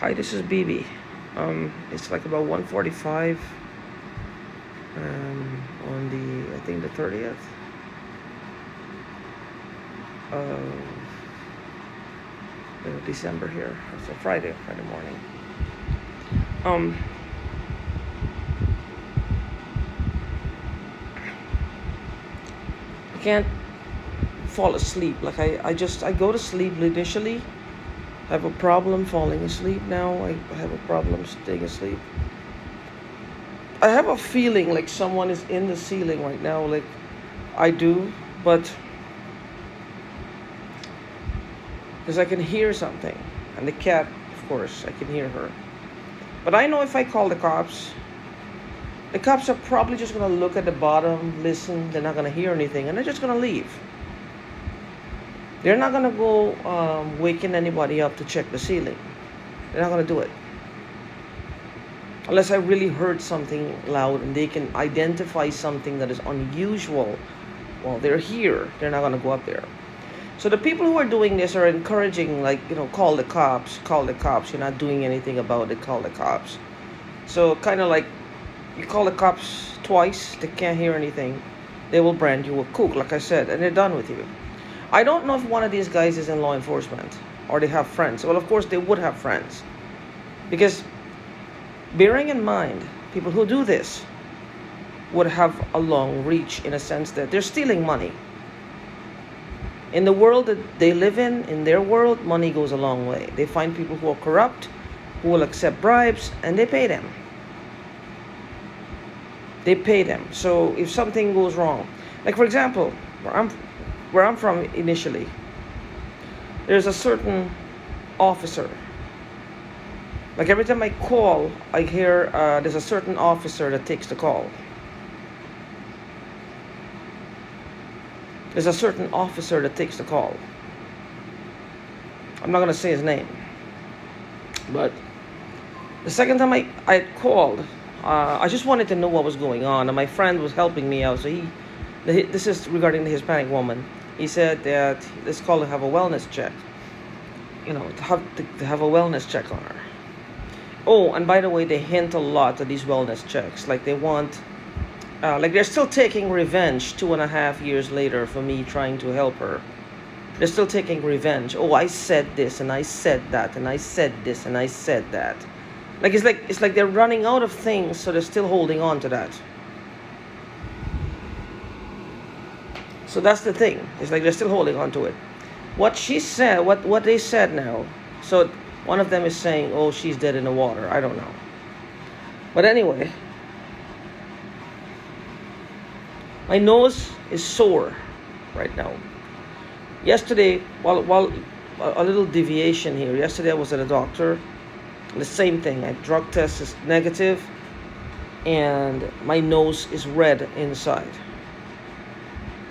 Hi, this is BB. It's like about 1:45 on I think the 30th of December here. So Friday morning. Um, I can't fall asleep. Like I go to sleep initially. I have a problem falling asleep now. I have a problem staying asleep. I have a feeling like someone is in the ceiling right now. Like I do, but because I can hear something. And the cat, of course, I can hear her. But I know if I call the cops are probably just going to look at the bottom, listen. They're not going to hear anything, and they're just going to leave. They're not going to go waking anybody up to check the ceiling. They're not going to do it. Unless I really heard something loud and they can identify something that is unusual. Well, they're here. They're not going to go up there. So the people who are doing this are encouraging, like, call the cops. You're not doing anything about it, call the cops. So kind of like, you call the cops twice, they can't hear anything. They will brand you a kook, like I said, and they're done with you. I don't know if one of these guys is in law enforcement or they have friends. Well, of course, they would have friends. Because bearing in mind, people who do this would have a long reach in a sense that they're stealing money. In the world that they live in their world, money goes a long way. They find people who are corrupt, who will accept bribes, and they pay them. They pay them. So if something goes wrong, like for example, where I'm from initially, there's a certain officer. Like every time I call, I hear there's a certain officer that takes the call. There's a certain officer that takes the call. I'm not going to say his name. But the second time I called, I just wanted to know what was going on. And my friend was helping me out. So this is regarding the Hispanic woman. He said that this call to have a wellness check. To have a wellness check on her. Oh, and by the way, they hint a lot at these wellness checks. Like they want... like they're still taking revenge 2.5 years later for me trying to help her. They're still taking revenge. Oh, I said this and I said that and I said this and I said that. It's like they're running out of things, so they're still holding on to that. So that's the thing. It's like they're still holding on to it. What she said, what they said now. So one of them is saying, "Oh, she's dead in the water." I don't know. But anyway. My nose is sore right now. Yesterday, while a little deviation here. Yesterday I was at a doctor. The same thing. My drug test is negative, and my nose is red inside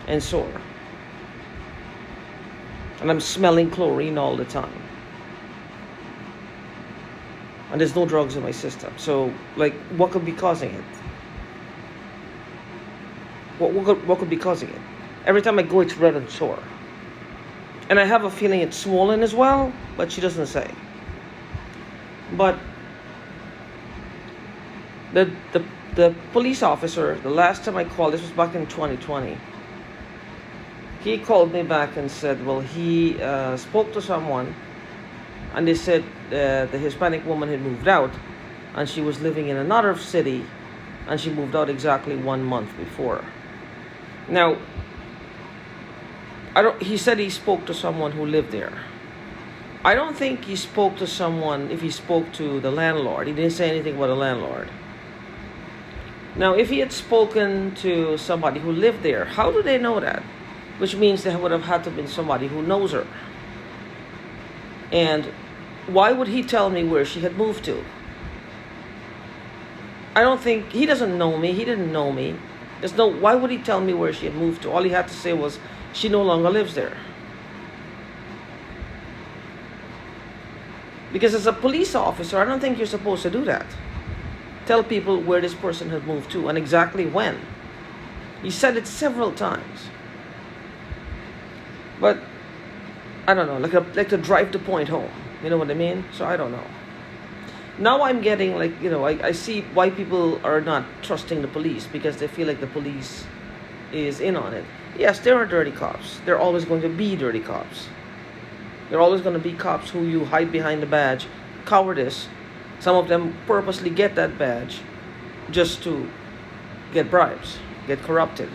and sore. And I'm smelling chlorine all the time. And there's no drugs in my system. So, like, what could be causing it? What could be causing it? Every time I go, it's red and sore. And I have a feeling it's swollen as well, but she doesn't say. But the police officer, the last time I called, this was back in 2020, he called me back and said, well, he spoke to someone, and they said the Hispanic woman had moved out, and she was living in another city, and she moved out exactly 1 month before. Now, he said he spoke to someone who lived there. I don't think he spoke to someone, if he spoke to the landlord. He didn't say anything about the landlord. Now, if he had spoken to somebody who lived there, how do they know that? Which means there would have had to have been somebody who knows her. And why would he tell me where she had moved to? I don't think, he doesn't know me, he didn't know me. Why would he tell me where she had moved to? All he had to say was, she no longer lives there. Because as a police officer, I don't think you're supposed to do that. Tell people where this person had moved to and exactly when. He said it several times. But, I don't know, like to drive the point home. You know what I mean? So I don't know. Now I'm getting like, I see why people are not trusting the police, because they feel like the police is in on it. Yes, there are dirty cops. There are always going to be dirty cops. There are always going to be cops who you hide behind the badge. Cowardice. Some of them purposely get that badge just to get bribes, get corrupted,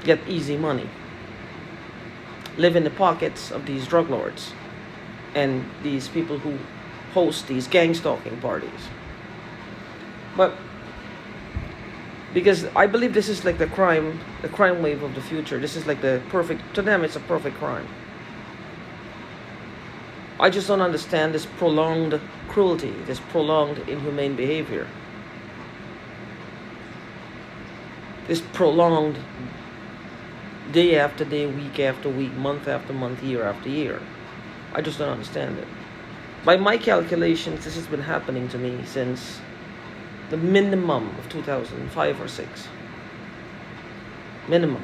get easy money, live in the pockets of these drug lords and these people who host these gang stalking parties. But because I believe this is like the crime wave of the future. This is like the perfect, to them it's a perfect crime. I just don't understand this prolonged cruelty, this prolonged inhumane behavior. This prolonged day after day, week after week, month after month, year after year. I just don't understand it. By my calculations, this has been happening to me since the minimum of 2005 or 6. Minimum.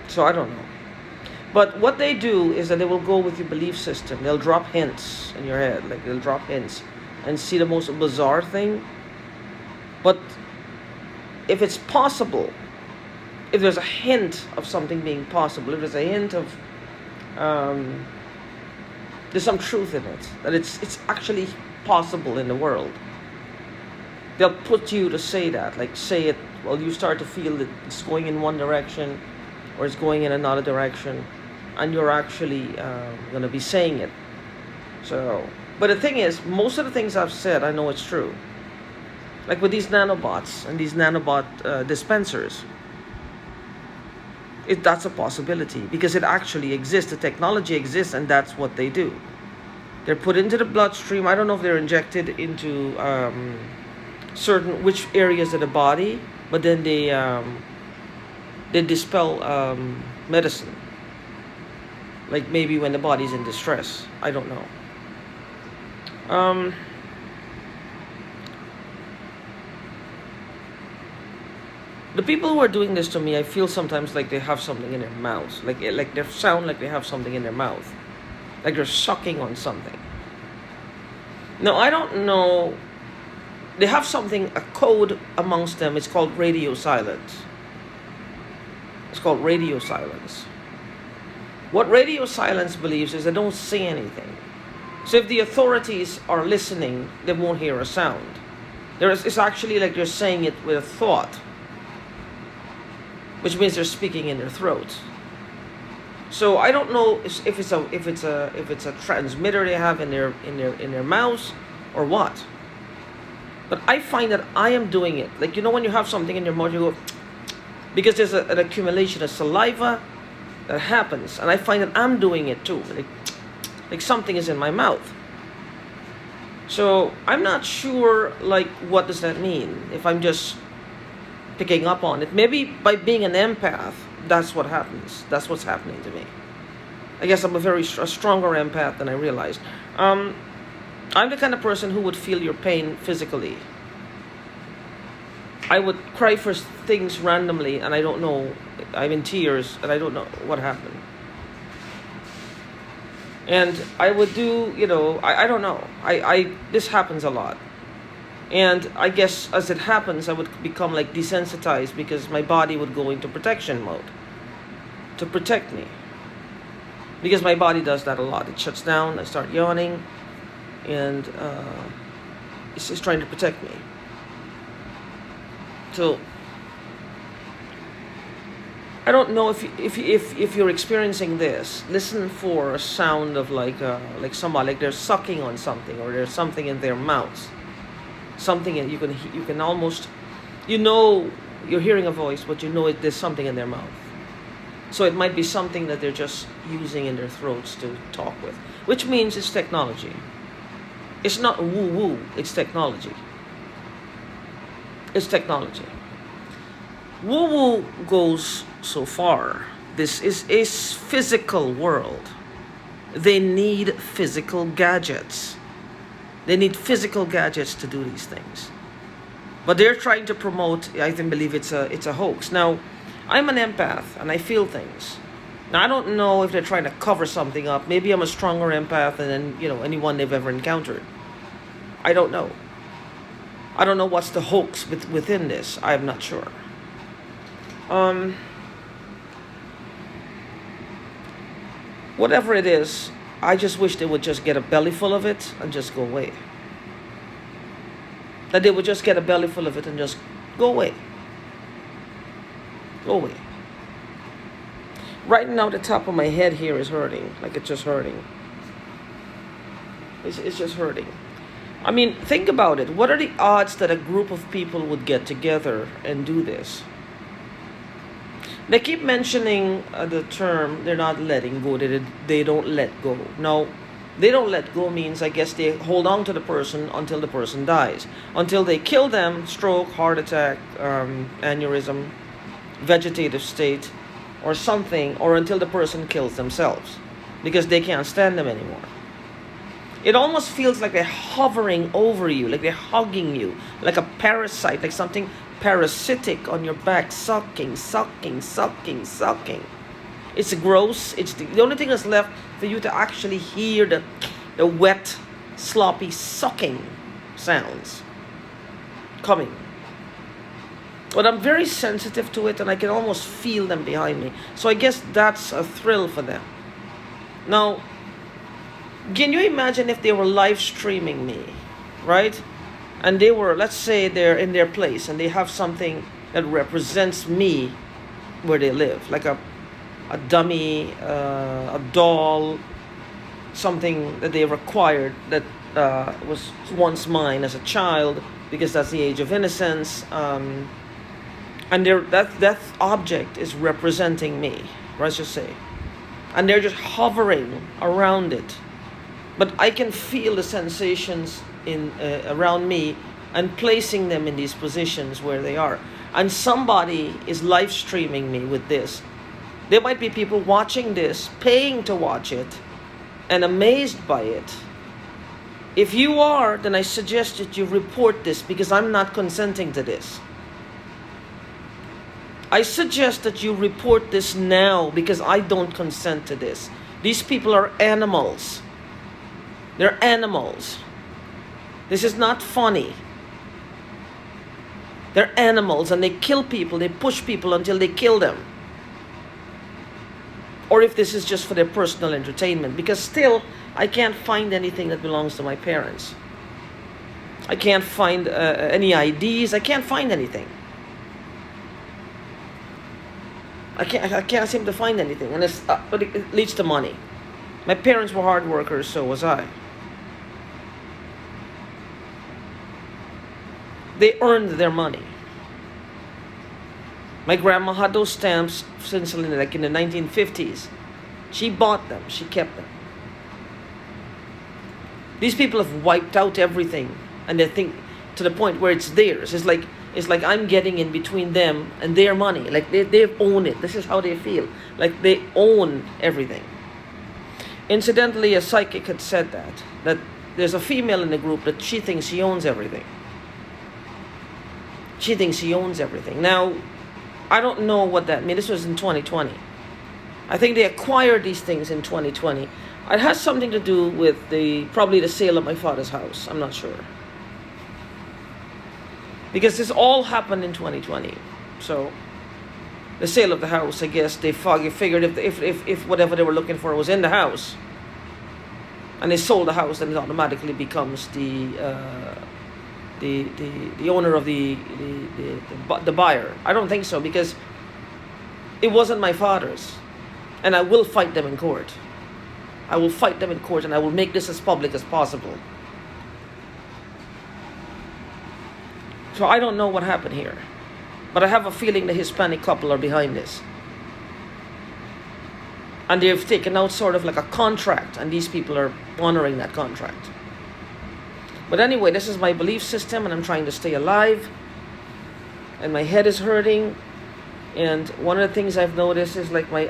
So I don't know. But what they do is that they will go with your belief system. They'll drop hints in your head. Like they'll drop hints and see the most bizarre thing. But if it's possible, if there's a hint of something being possible, if there's a hint of there's some truth in it, that it's actually possible in the world, they'll put you to say that, like say it, well, you start to feel that it's going in one direction or it's going in another direction, and you're actually going to be saying it. So, but the thing is, most of the things I've said, I know it's true. Like with these nanobots and these nanobot dispensers, that's a possibility because it actually exists. The technology exists, and that's what they do. They're put into the bloodstream. I don't know if they're injected into certain which areas of the body, but then they dispel medicine. Like maybe when the body's in distress. I don't know. The people who are doing this to me, I feel sometimes like they have something in their mouths. Like they sound like they have something in their mouth. Like they're sucking on something. No, I don't know. They have something, a code amongst them. It's called radio silence. It's called radio silence. What radio silence believes is they don't say anything. So if the authorities are listening, they won't hear a sound. It's actually like they're saying it with a thought, which means they're speaking in their throats. So I don't know if it's a transmitter they have in their mouths or what. But I find that I am doing it. Like, when you have something in your mouth, you go, because there's an accumulation of saliva that happens, and I find that I'm doing it too. Like something is in my mouth. So I'm not sure, like, what does that mean? If I'm just picking up on it, maybe by being an empath, that's what happens. That's what's happening to me. I guess I'm a stronger empath than I realized. I'm the kind of person who would feel your pain physically. I would cry for things randomly, and I don't know. I'm in tears, and I don't know what happened. And I would do, I don't know. This happens a lot. And I guess as it happens, I would become like desensitized because my body would go into protection mode to protect me. Because my body does that a lot. It shuts down, I start yawning, and it's just trying to protect me. So I don't know if you're experiencing this. Listen for a sound of like somebody, like they're sucking on something, or there's something in their mouths. Something you can almost, you're hearing a voice, but there's something in their mouth. So it might be something that they're just using in their throats to talk with, which means it's technology. It's not woo-woo, it's technology. It's technology. Woo-woo goes so far. This is a physical world. They need physical gadgets. They need physical gadgets to do these things. But they're trying to promote, I believe it's a hoax. Now, I'm an empath and I feel things. Now, I don't know if they're trying to cover something up. Maybe I'm a stronger empath than, anyone they've ever encountered. I don't know. I don't know what's the hoax within this. I'm not sure. Whatever it is, I just wish they would just get a belly full of it and just go away. That they would just get a belly full of it and just go away. Go away. Right now, the top of my head here is hurting. Like it's just hurting. It's just hurting. I mean, think about it. What are the odds that a group of people would get together and do this? They keep mentioning the term, they're not letting go, they don't let go. Now, they don't let go means, I guess, they hold on to the person until the person dies. Until they kill them, stroke, heart attack, aneurysm, vegetative state, or something, or until the person kills themselves. Because they can't stand them anymore. It almost feels like they're hovering over you, like they're hugging you, like a parasite, like something parasitic on your back, sucking. It's gross. It's the only thing that's left for you to actually hear the wet, sloppy sucking sounds coming. But I'm very sensitive to it, and I can almost feel them behind me. So I guess that's a thrill for them. Now, can you imagine if they were live streaming me, right? And they were, let's say they're in their place and they have something that represents me where they live, like a dummy, a doll, something that they acquired that was once mine as a child, because that's the age of innocence. And that object is representing me, let's just say. And they're just hovering around it. But I can feel the sensations around me and placing them in these positions where they are. And somebody is live streaming me with this. There might be people watching this, paying to watch it, and amazed by it. If you are, then I suggest that you report this, because I'm not consenting to this. I suggest that you report this now, because I don't consent to this. These people are animals. They're animals. This is not funny. They're animals, and they kill people. They push people until they kill them. Or if this is just for their personal entertainment. Because still, I can't find anything that belongs to my parents. I can't find any IDs. I can't find anything. I can't seem to find anything. And but it leads to money. My parents were hard workers, so was I. They earned their money. My grandma had those stamps since like in the 1950s. She bought them. She kept them. These people have wiped out everything, and they think to the point where it's theirs. It's like I'm getting in between them and their money. Like they own it. This is how they feel. Like they own everything. Incidentally, a psychic had said that there's a female in the group that she thinks she owns everything. She thinks she owns everything. Now, I don't know what that means. This was in 2020. I think they acquired these things in 2020. It has something to do with probably the sale of my father's house. I'm not sure. Because this all happened in 2020. So, the sale of the house, I guess, they figured if whatever they were looking for was in the house, and they sold the house, then it automatically becomes the owner of the buyer. I don't think so, because it wasn't my father's, and I will fight them in court. I will fight them in court, and I will make this as public as possible. So I don't know what happened here, but I have a feeling the Hispanic couple are behind this, and they've taken out sort of like a contract, and these people are honoring that contract. But anyway, this is my belief system, and I'm trying to stay alive. And my head is hurting. And one of the things I've noticed is like my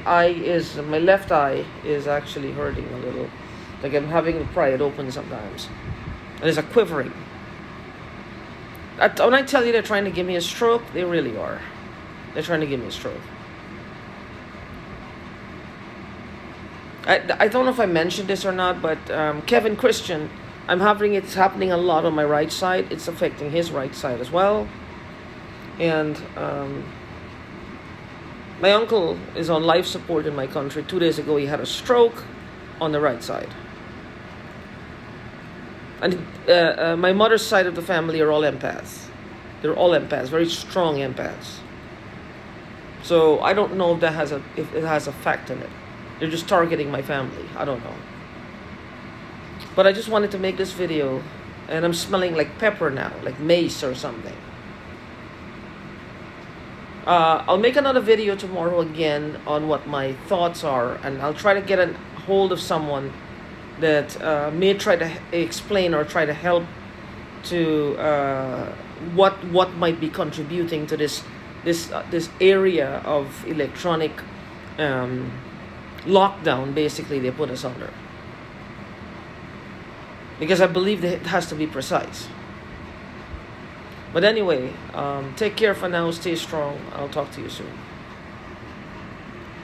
left eye is actually hurting a little. Like I'm having to pry it open sometimes. And there's a quivering. When I tell you they're trying to give me a stroke, they really are. They're trying to give me a stroke. I don't know if I mentioned this or not, but Kevin Christian, it's happening a lot on my right side. It's affecting his right side as well. And my uncle is on life support in my country. 2 days ago, he had a stroke on the right side. And my mother's side of the family are all empaths. They're all empaths, very strong empaths. So I don't know if it has a fact in it. They're just targeting my family. I don't know. But I just wanted to make this video, and I'm smelling like pepper now, like mace or something. I'll make another video tomorrow again on what my thoughts are, and I'll try to get a hold of someone that may try to explain or try to help to what might be contributing to this area of electronic lockdown. Basically, they put us under, because I believe that it has to be precise. But anyway, take care for now. Stay strong. I'll talk to you soon.